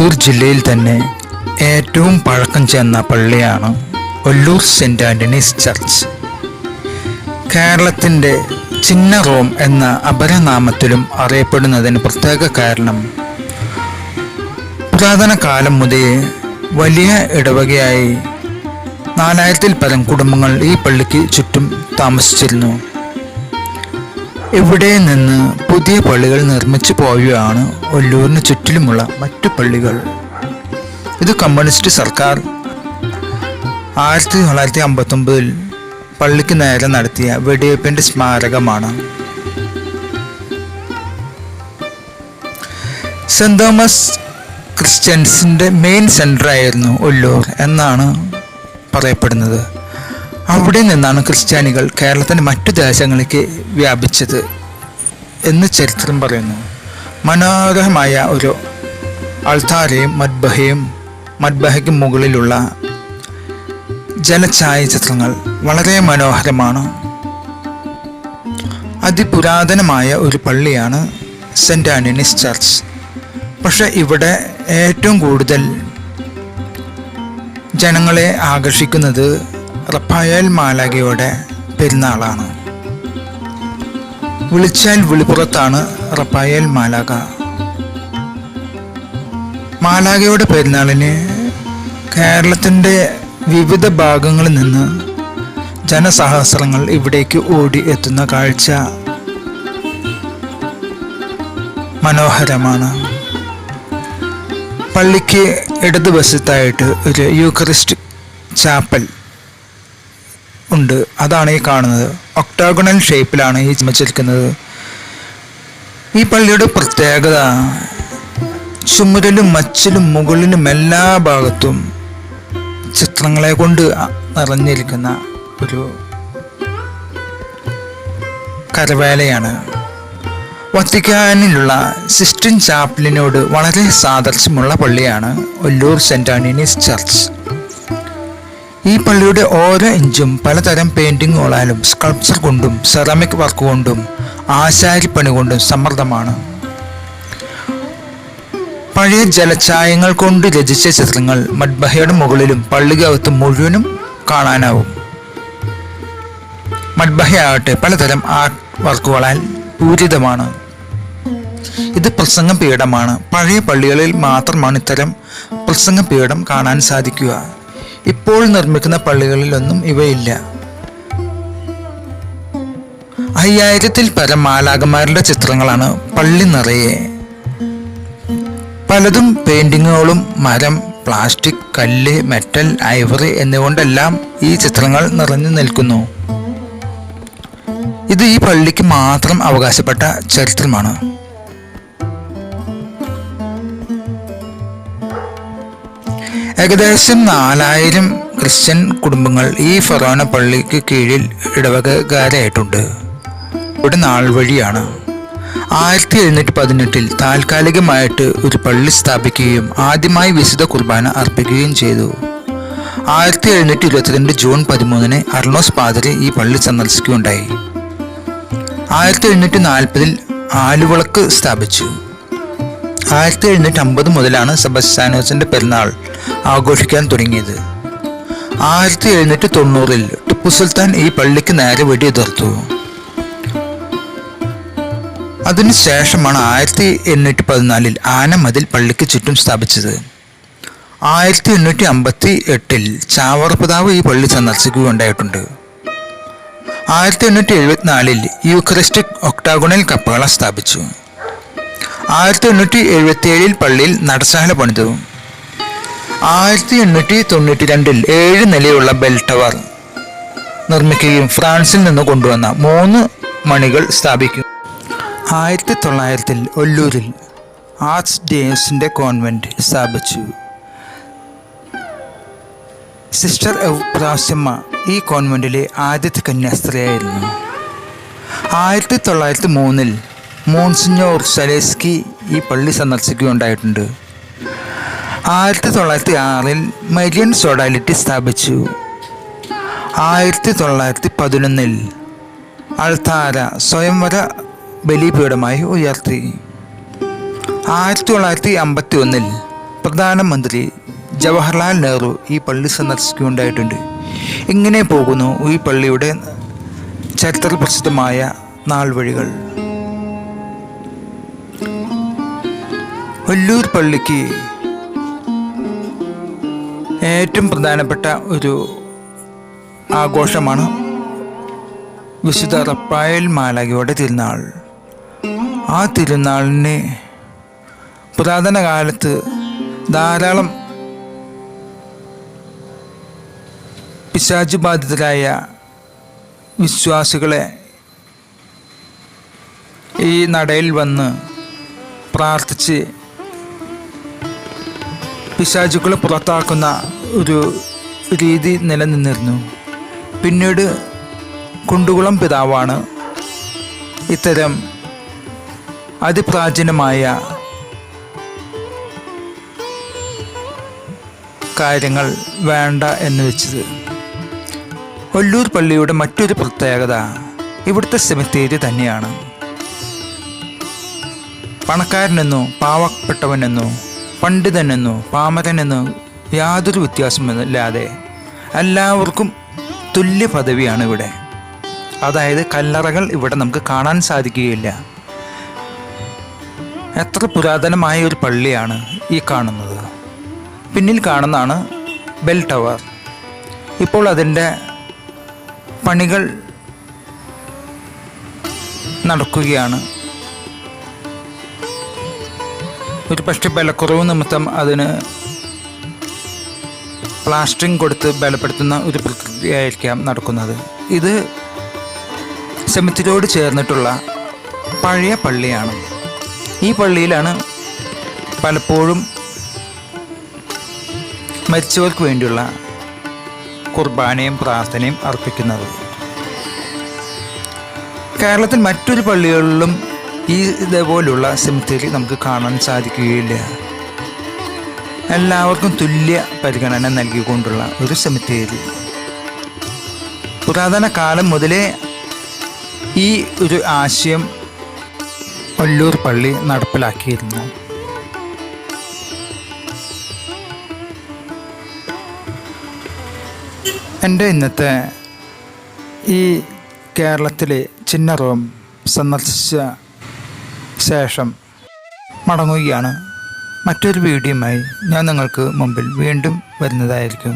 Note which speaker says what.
Speaker 1: തൃശ്ശൂർ ജില്ലയിൽ തന്നെ ഏറ്റവും പഴക്കം ചെന്ന പള്ളിയാണ് ഒല്ലൂർ സെൻറ് ആൻ്റണീസ് ചർച്ച്. കേരളത്തിൻ്റെ ചിന്ന റോം എന്ന അപരനാമത്തിലും അറിയപ്പെടുന്നതിന് പ്രത്യേക കാരണം പുരാതന കാലം മുതലേ വലിയ ഇടവകയായി 4000-ൽ പരം കുടുംബങ്ങൾ ഈ പള്ളിക്ക് ചുറ്റും താമസിച്ചിരുന്നു. ഇവിടെ നിന്ന് പുതിയ പള്ളികൾ നിർമ്മിച്ചു പോവുകയാണ് ഒല്ലൂരിന് ചുറ്റിലുമുള്ള മറ്റു പള്ളികൾ. ഇത് കമ്മ്യൂണിസ്റ്റ് സർക്കാർ 1959-ൽ പള്ളിക്ക് നേരെ നടത്തിയ വെടിവയ്പ്പിൻ്റെ സ്മാരകമാണ്. സെന്റ് തോമസ് ക്രിസ്ത്യൻസിൻ്റെ മെയിൻ സെൻ്ററായിരുന്നു ഒല്ലൂർ എന്നാണ് പറയപ്പെടുന്നത്. അവിടെ നിന്നാണ് ക്രിസ്ത്യാനികൾ കേരളത്തിൻ്റെ മറ്റു ദേശങ്ങളിലേക്ക് വ്യാപിച്ചത് എന്ന് ചരിത്രം പറയുന്നു. മനോഹരമായ ഒരു അൾത്താരയും മദ്ബഹയ്ക്ക് മുകളിലുള്ള ജലഛായാചിത്രങ്ങൾ വളരെ മനോഹരമാണ്. അതിപുരാതനമായ ഒരു പള്ളിയാണ് സെൻറ് ആൻ്റണീസ് ചർച്ച്. പക്ഷെ ഇവിടെ ഏറ്റവും കൂടുതൽ ജനങ്ങളെ ആകർഷിക്കുന്നത് റഫായേൽ മാലാഖയുടെ പെരുന്നാളാണ്. വിളിച്ചാൽ വിളിപ്പുറത്താണ് റഫായേൽ മാലാഖ. മാലാഖയുടെ പെരുന്നാളിന് കേരളത്തിൻ്റെ വിവിധ ഭാഗങ്ങളിൽ നിന്ന് ജനസഹസ്രങ്ങൾ ഇവിടേക്ക് ഓടി എത്തുന്ന കാഴ്ച മനോഹരമാണ്. പള്ളിക്ക് ഇടതുവശത്തായിട്ട് ഒരു യൂക്കറിസ്റ്റിക് ചാപ്പൽ ഉണ്ട്. അതാണ് ഈ കാണുന്നത്. ഒക്ടാഗണൽ ഷേപ്പിലാണ് ഈ നിർമ്മിച്ചിരിക്കുന്നത്. ഈ പള്ളിയുടെ പ്രത്യേകത ചുമരിലും മച്ചിലും മുകളിലും എല്ലാ ഭാഗത്തും ചിത്രങ്ങളെ കൊണ്ട് നിറഞ്ഞിരിക്കുന്ന ഒരു കരവേലയാണ്. വത്തിക്കാനിലുള്ള സിസ്റ്റീൻ ചാപ്പലിനോട് വളരെ സാദൃശ്യമുള്ള പള്ളിയാണ് ഒല്ലൂർ സെൻറ് ആൻ്റണീസ് ചർച്ച്. ഈ പള്ളിയുടെ ഓരോ ഇഞ്ചും പലതരം പെയിൻറ്റിങ്ങുകളാലും സ്കൾപ്ചർ കൊണ്ടും സെറാമിക് വർക്ക് കൊണ്ടും ആശാരിപ്പണി കൊണ്ടും സമൃദ്ധമാണ്. പഴയ ജലഛായങ്ങൾ കൊണ്ട് രചിച്ച ചിത്രങ്ങൾ മദ്ബഹയുടെ മുകളിലും പള്ളിക്കകത്തും മുഴുവനും കാണാനാവും. മദ്ബഹയാകട്ടെ പലതരം ആർട്ട് വർക്കുകളാൽ പൂരിതമാണ്. ഇത് പ്രസംഗ പീഠമാണ്. പഴയ പള്ളികളിൽ മാത്രമാണ് ഇത്തരം പ്രസംഗ പീഠം കാണാൻ സാധിക്കുക. ഇപ്പോൾ നിർമ്മിക്കുന്ന പള്ളികളിലൊന്നും ഇവയില്ല. 5000-ൽ പരം മാലാഖമാരുടെ ചിത്രങ്ങളാണ് പള്ളി നിറയെ. പലതും പെയിന്റിങ്ങുകളും മരം, പ്ലാസ്റ്റിക്, കല്ല്, മെറ്റൽ, ഐവറി എന്നിവകൊണ്ടെല്ലാം ഈ ചിത്രങ്ങൾ നിറഞ്ഞു നിൽക്കുന്നു. ഇത് ഈ പള്ളിക്ക് മാത്രം അവകാശപ്പെട്ട ചരിത്രമാണ്. ഏകദേശം 4000 ക്രിസ്ത്യൻ കുടുംബങ്ങൾ ഈ ഫൊറോന പള്ളിക്ക് കീഴിൽ ഇടവകക്കാരായിട്ടുണ്ട്. ഇവിടെ നാൾ വഴിയാണ്. 1718-ൽ താൽക്കാലികമായിട്ട് ഒരു പള്ളി സ്ഥാപിക്കുകയും ആദ്യമായി വിശുദ്ധ കുർബാന അർപ്പിക്കുകയും ചെയ്തു. 1722 ജൂൺ 13-ന് അർണോസ് പാതിരി ഈ പള്ളി സന്ദർശിക്കുകയുണ്ടായി. 1740-ൽ ആലുവിളക്ക് സ്ഥാപിച്ചു. 1750 മുതലാണ് സെബസ്ത്യാനോസിന്റെ പെരുന്നാൾ ആഘോഷിക്കാൻ തുടങ്ങിയത്. 1790-ൽ ടിപ്പു സുൽത്താൻ ഈ പള്ളിക്ക് നേരെ വെടിയുതിർത്തു. അതിനുശേഷമാണ് 1814-ൽ ആനമതിൽ പള്ളിക്ക് ചുറ്റും സ്ഥാപിച്ചത്. 1858-ൽ ചാവറ പിതാവ് ഈ പള്ളി സന്ദർശിക്കുകയുണ്ടായിട്ടുണ്ട്. 1874-ൽ യൂക്കറിസ്റ്റിക് ഒക്ടാഗണൽ കപ്പകള സ്ഥാപിച്ചു. 1877-ൽ പള്ളിയിൽ നടശാല പണിതു. 1892-ൽ 7 നിലയുള്ള ബെൽ ടവർ നിർമ്മിക്കുകയും ഫ്രാൻസിൽ നിന്ന് കൊണ്ടുവന്ന 3 മണികൾ സ്ഥാപിക്കും. 1900-ൽ ഒല്ലൂരിൽ ആർച്ച് ഡേഴ്സിൻ്റെ കോൺവെന്റ് സ്ഥാപിച്ചു. സിസ്റ്റർ എവ്പ്രാസ്യമ്മ ഈ കോൺവെന്റിലെ ആദ്യത്തെ കന്യാസ്ത്രീയായിരുന്നു. 1903-ൽ മോൺസിഞ്ഞോർ സലേസ്കി ഈ പള്ളി സന്ദർശിക്കുകയുണ്ടായിട്ടുണ്ട്. 1906-ൽ മരിയൻ സോഡാലിറ്റി സ്ഥാപിച്ചു. 1911-ൽ അൾത്താര സ്വയംവര ബലിപീഠമായി ഉയർത്തി. 1951-ൽ പ്രധാനമന്ത്രി ജവഹർലാൽ നെഹ്റു ഈ പള്ളി സന്ദർശിക്കുകയുണ്ടായിട്ടുണ്ട്. ഇങ്ങനെ പോകുന്നു ഈ പള്ളിയുടെ ചരിത്ര പ്രസിദ്ധമായ നാൾവഴികൾ. ഒല്ലൂർ പള്ളിക്ക് ഏറ്റവും പ്രധാനപ്പെട്ട ഒരു ആഘോഷമാണ് വിശുദ്ധ റഫായേൽ മാലാഖയുടെ തിരുനാൾ. ആ തിരുനാളിന് പുരാതന കാലത്ത് ധാരാളം പിശാച് ബാധിതരായ വിശ്വാസികളെ ഈ നടയിൽ വന്ന് പ്രാർത്ഥിച്ച് പിശാചുക്കളെ പുറത്താക്കുന്ന ഒരു രീതി നിലനിന്നിരുന്നു. പിന്നീട് കുണ്ടുകുളം പിതാവാണ് ഇത്തരം അതിപ്രാചീനമായ കാര്യങ്ങൾ വേണ്ട എന്ന് വെച്ചത്. ഒല്ലൂർ പള്ളിയുടെ മറ്റൊരു പ്രത്യേകത ഇവിടുത്തെ സെമിത്തേരി തന്നെയാണ്. പണക്കാരനെന്നോ പാവപ്പെട്ടവനെന്നോ പണ്ഡിതനെന്നോ പാമരനെന്നോ യാതൊരു വ്യത്യാസമില്ലാതെ എല്ലാവർക്കും തുല്യ പദവിയാണ് ഇവിടെ. അതായത് കല്ലറകൾ ഇവിടെ നമുക്ക് കാണാൻ സാധിക്കുകയില്ല. എത്ര പുരാതനമായ ഒരു പള്ളിയാണ് ഈ കാണുന്നത്. പിന്നിൽ കാണുന്നതാണ് ബെൽ ടവർ. ഇപ്പോൾ അതിൻ്റെ പണികൾ നടക്കുകയാണ്. ഒരു പക്ഷേ ബലക്കുറവ് നിമിത്തം അതിന് പ്ലാസ്റ്ററിങ് കൊടുത്ത് ബലപ്പെടുത്തുന്ന ഒരു പ്രക്രിയയായിരിക്കാം നടക്കുന്നത്. ഇത് സെമിത്തേരിയോട് ചേർന്നിട്ടുള്ള പഴയ പള്ളിയാണ്. ഈ പള്ളിയിലാണ് പലപ്പോഴും മരിച്ചവർക്ക് വേണ്ടിയുള്ള കുർബാനയും പ്രാർത്ഥനയും അർപ്പിക്കുന്നത്. കേരളത്തിൽ മറ്റൊരു പള്ളികളിലും ഇതേപോലുള്ള സെമിത്തേരി നമുക്ക് കാണാൻ സാധിക്കുകയില്ല. എല്ലാവർക്കും തുല്യ പരിഗണന നൽകിക്കൊണ്ടുള്ള ഒരു സെമിത്തേരി. പുരാതന കാലം മുതലേ ഈ ഒരു ആശയം ഒല്ലൂർ പള്ളി നടപ്പിലാക്കിയിരുന്നു. എൻ്റെ ഇന്നത്തെ ഈ കേരളത്തിലെ ചിന്നറോം സന്ദർശിച്ച ശേഷം മടങ്ങുകയാണ്. മറ്റൊരു വീഡിയോയുമായി ഞാൻ നിങ്ങൾക്ക് മുമ്പിൽ വീണ്ടും വരുന്നതായിരിക്കും.